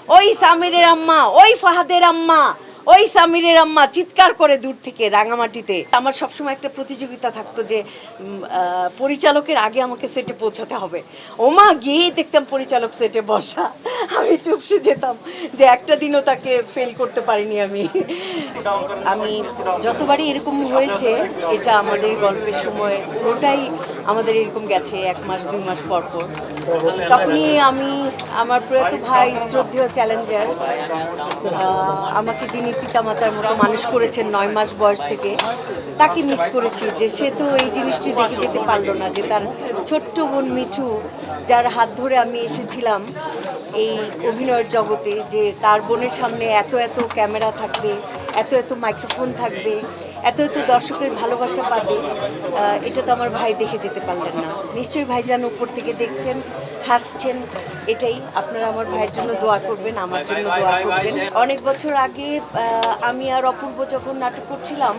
ওই সামিরের আম্মা, ওই ফাহাদের আম্মা, ওই সামিরের আম্মা চিৎকার করে দূর থেকে রাঙামাটিতে। আমার সবসময় একটা প্রতিযোগিতা থাকতো যে পরিচালকের আগে আমাকে সেটে পৌঁছাতে হবে। ওমা গিয়েই দেখতাম পরিচালক সেটে বসা, আমি চুপসে যেতাম যে একটা দিনও তাকে ফেল করতে পারিনি আমি। আমি যতবারই এরকম হয়েছে, এটা আমাদের গল্পের সময় পুরোটাই আমাদের এরকম গেছে 1 মাস 2 মাস পর পর। তখনই আমি আমার প্রয়াত ভাই শ্রদ্ধেয় চ্যালেঞ্জার, আমাকে যিনি পিতামাতার মতো মানুষ করেছেন 9 মাস বয়স থেকে, তাকে মিস করেছি যে সে তো এই জিনিসটি দেখে যেতে পারলো না যে তার ছোট্ট বোন মিঠু, যার হাত ধরে আমি এসেছিলাম এই অভিনয়ের জগতে, যে তার বোনের সামনে এত এত ক্যামেরা থাকবে, এত এত মাইক্রোফোন থাকবে, এত এত দর্শকের ভালোবাসা পাবে, এটা তো আমার ভাই দেখে যেতে পারলেন না। নিশ্চয়ই ভাইজান উপর থেকে দেখছেন, হাসছেন। এটাই, আপনারা আমার ভাইয়ের জন্য দোয়া করবেন, আমার জন্য দোয়া করবেন। অনেক বছর আগে আমি আর অপূর্ব যখন নাটক করছিলাম,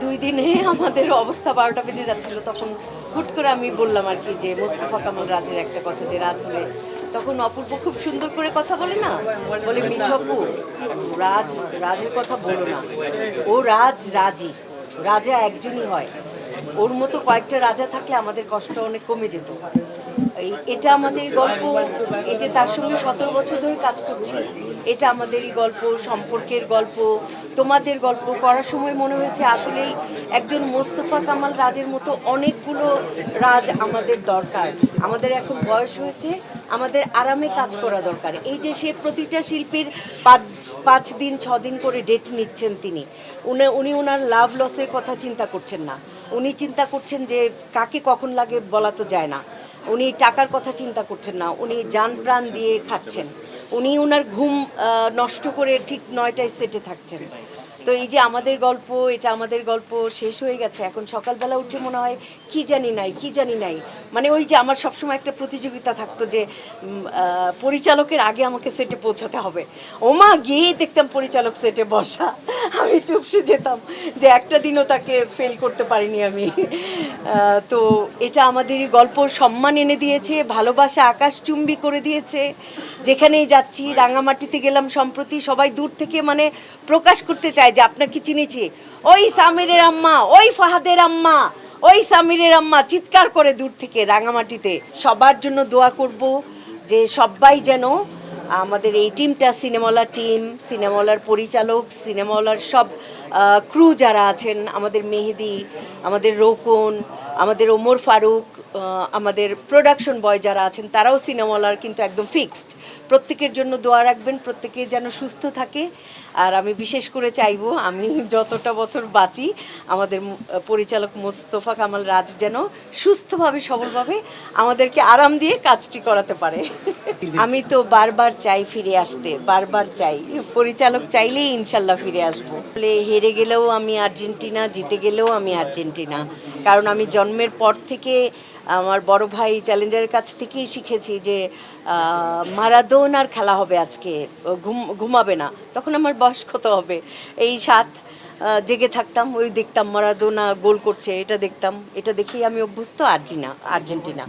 2 দিনে আমাদের অবস্থা 12টা বেজে যাচ্ছিল। তখন হুট করে আমি বললাম আর কি যে মোস্তফা কামাল রাজের একটা কথা, যে রাজ হলে, তখন অপূর্ব খুব সুন্দর করে কথা বলে না, বলে মিঠু আপু, রাজের কথা বলো না, ও রাজি, রাজা একজনই হয়, ওর মতো কয়েকটা রাজা থাকলে আমাদের কষ্ট অনেক কমে যেত। এটা আমাদের গল্প, এই যে তার সঙ্গে 17 বছর ধরে কাজ করছি, এটা আমাদেরই গল্প, সম্পর্কের গল্প, তোমাদের গল্প। করার সময় মনে হয়েছে আসলেই একজন মোস্তফা কামাল রাজের মতো অনেকগুলো রাজ আমাদের দরকার। আমাদের এখন বয়স হয়েছে, আমাদের আরামে কাজ করা দরকার। এই যে সে প্রতিটা শিল্পীর 5 দিন 6 দিন করে ডেট নিচ্ছেন, উনি ওনার লাভ লসের কথা চিন্তা করছেন না। উনি চিন্তা করছেন যে কাকে কখন লাগে বলা তো যায় না। উনি টাকার কথা চিন্তা করছেন না, উনি জান প্রাণ দিয়ে খাচ্ছেন। উনি ওনার ঘুম নষ্ট করে ঠিক 9টায় সেটে থাকছেন। তো এই যে আমাদের গল্প, এটা আমাদের গল্প শেষ হয়ে গেছে। এখন সকালবেলা উঠে মনে হয় কি জানি নাই, মানে ওই যে আমার সবসময় একটা প্রতিযোগিতা থাকতো যে পরিচালকের আগে আমাকে সেটে পৌঁছাতে হবে। ওমা গিয়েই দেখতাম পরিচালক সেটে বসা, আমি চুপসে যেতাম যে একটা দিনও তাকে ফেল করতে পারিনি আমি। তো এটা আমাদেরই গল্প, সম্মান এনে দিয়েছে, ভালোবাসা আকাশচুম্বী করে দিয়েছে। যেখানেই যাচ্ছি, রাঙামাটিতে গেলাম সম্প্রতি, সবাই দূর থেকে মানে প্রকাশ করতে চায় যে আপনাকে চিনেছি, ওই সামিরের আম্মা, ওই ফাহাদের আম্মা, ওই সামিরের আম্মা চিৎকার করে দূর থেকে রাঙামাটিতে। সবার জন্য দোয়া করব যে সবাই যেন, আমাদের এই টিমটা, সিনেমাওয়ালা টিম, সিনেমাওয়ালার পরিচালক, সিনেমাওয়ালার সব ক্রু যারা আছেন, আমাদের মেহেদি, আমাদের রোকন, আমাদের ওমর ফারুক, আমাদের প্রোডাকশন বয় যারা আছেন, তারাও সিনেমাওয়ালার কিন্তু একদম ফিক্সড। প্রত্যেকের জন্য দোয়া রাখবেন, প্রত্যেকে যেন সুস্থ থাকে। আর আমি বিশেষ করে চাইবো, আমি যতটা বছর বাঁচি, আমাদের পরিচালক মোস্তফা কামাল রাজ যেন সুস্থভাবে সবলভাবে আমাদেরকে আরাম দিয়ে কাজটি করাতে পারে। আমি তো বারবার চাই ফিরে আসতে, বারবার চাই, পরিচালক চাইলেই ইনশাল্লাহ ফিরে আসবো। হেরে গেলেও আমি আর্জেন্টিনা, জিতে গেলেও আমি আর্জেন্টিনা। কারণ আমি জন্মের পর থেকে আমার বড় ভাই চ্যালেঞ্জারের কাছ থেকেই শিখেছি যে মারাদোনার খেলা হবে আজকে, ঘুমাবে না। তখন আমার বয়স কত হবে, এই 7, জেগে থাকতাম, ওই দেখতাম মারাদোনা গোল করছে, এটা দেখতাম, এটা দেখেই আমি অভ্যস্ত। আর্জেন্টিনা।